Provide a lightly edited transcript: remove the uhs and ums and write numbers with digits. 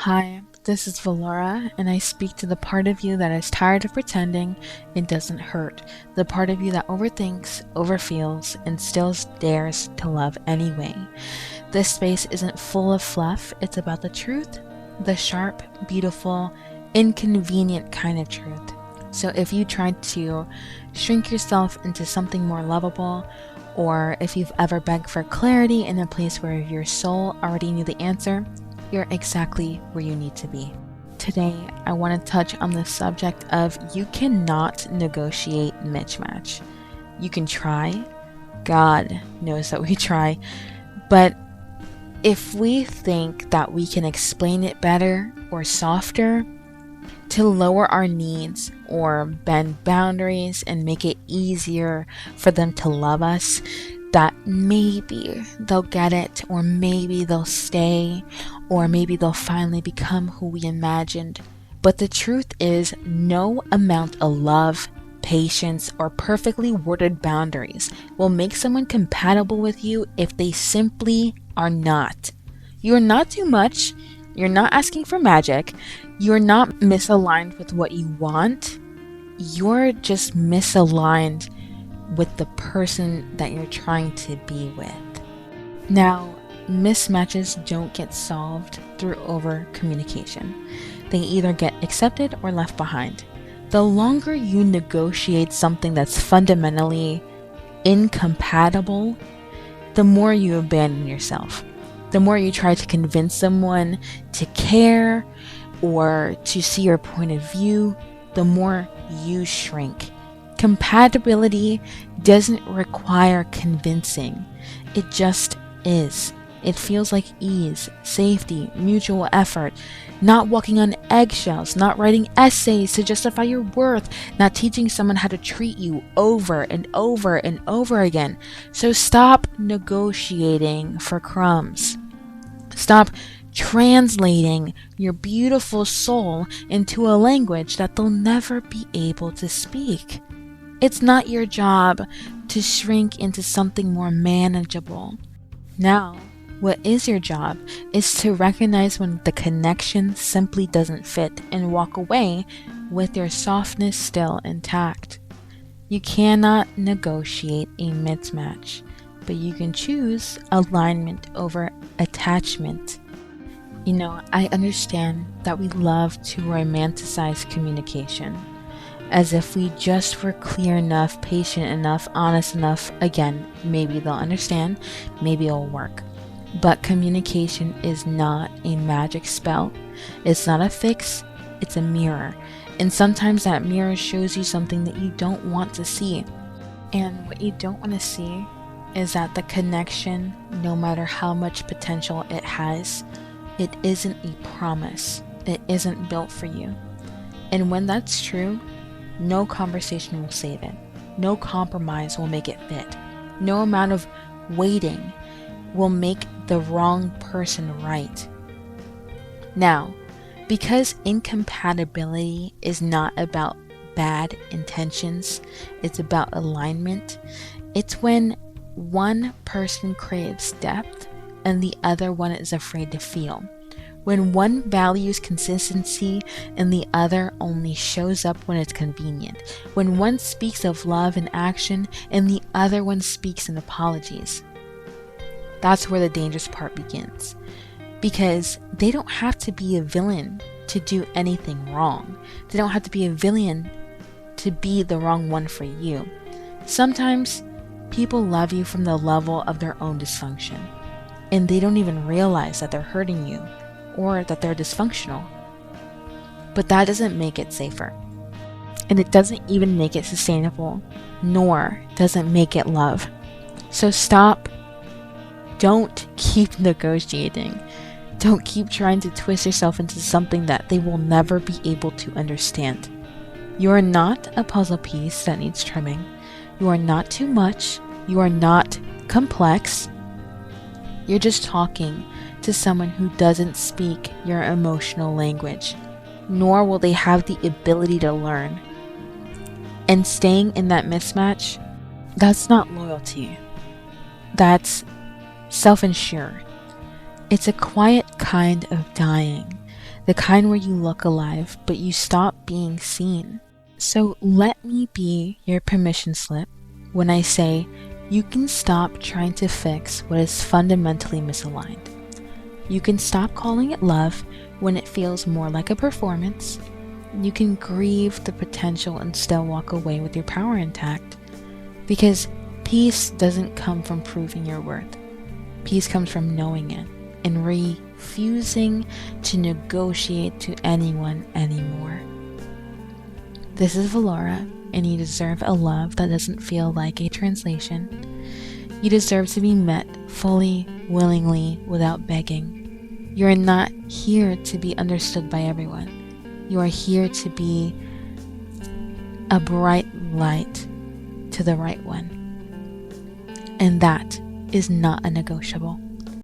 Hi, this is Valora, and I speak to the part of you that is tired of pretending it doesn't hurt, the part of you that overthinks, overfeels, and still dares to love anyway. This space isn't full of fluff, it's about the truth, the sharp, beautiful, inconvenient kind of truth. So if you tried to shrink yourself into something more lovable, or if you've ever begged for clarity in a place where your soul already knew the answer, you're exactly where you need to be. Today, I want to touch on the subject of you cannot negotiate mismatch. You can try. God knows that we try. But if we think that we can explain it better or softer to lower our needs or bend boundaries and make it easier for them to love us, that maybe they'll get it, or maybe they'll stay, or maybe they'll finally become who we imagined. But the truth is, no amount of love, patience, or perfectly worded boundaries will make someone compatible with you if they simply are not. You're not too much. You're not asking for magic. You're not misaligned with what you want. You're just misaligned with the person that you're trying to be with. Now, mismatches don't get solved through over communication. They either get accepted or left behind. The longer you negotiate something that's fundamentally incompatible, the more you abandon yourself. The more you try to convince someone to care or to see your point of view, the more you shrink. Compatibility doesn't require convincing. It just is. It feels like ease, safety, mutual effort, not walking on eggshells, not writing essays to justify your worth, not teaching someone how to treat you over and over and over again. So stop negotiating for crumbs. Stop translating your beautiful soul into a language that they'll never be able to speak. It's not your job to shrink into something more manageable. Now, what is your job is to recognize when the connection simply doesn't fit and walk away with your softness still intact. You cannot negotiate a mismatch, but you can choose alignment over attachment. I understand that we love to romanticize communication, as if we just were clear enough, patient enough, honest enough. Again, maybe they'll understand, maybe it'll work. But communication is not a magic spell. It's not a fix, it's a mirror. And sometimes that mirror shows you something that you don't want to see. And what you don't want to see is that the connection, no matter how much potential it has, it isn't a promise. It isn't built for you. And when that's true, no conversation will save it. No compromise will make it fit. No amount of waiting will make the wrong person right. Now, because incompatibility is not about bad intentions, it's about alignment. It's when one person craves depth and the other one is afraid to feel. When one values consistency and the other only shows up when it's convenient. When one speaks of love and action and the other one speaks in apologies. That's where the dangerous part begins. Because they don't have to be a villain to do anything wrong. They don't have to be a villain to be the wrong one for you. Sometimes people love you from the level of their own dysfunction, and they don't even realize that they're hurting you or that they're dysfunctional. But that doesn't make it safer. And it doesn't even make it sustainable, nor does it make it love. So stop. Don't keep negotiating. Don't keep trying to twist yourself into something that they will never be able to understand. You are not a puzzle piece that needs trimming. You are not too much. You are not complex. You're just talking to someone who doesn't speak your emotional language, nor will they have the ability to learn. And staying in that mismatch, that's not loyalty. That's self-insured. It's a quiet kind of dying the kind where you look alive, but you stop being seen. So let me be your permission slip when I say you can stop trying to fix what is fundamentally misaligned. You can stop calling it love when it feels more like a performance. You can grieve the potential and still walk away with your power intact. Because peace doesn't come from proving your worth. Peace comes from knowing it and refusing to negotiate to anyone anymore. This is Valora, and you deserve a love that doesn't feel like a translation. You deserve to be met fully, willingly, without begging. You are not here to be understood by everyone. You are here to be a bright light to the right one. And that is not a negotiable.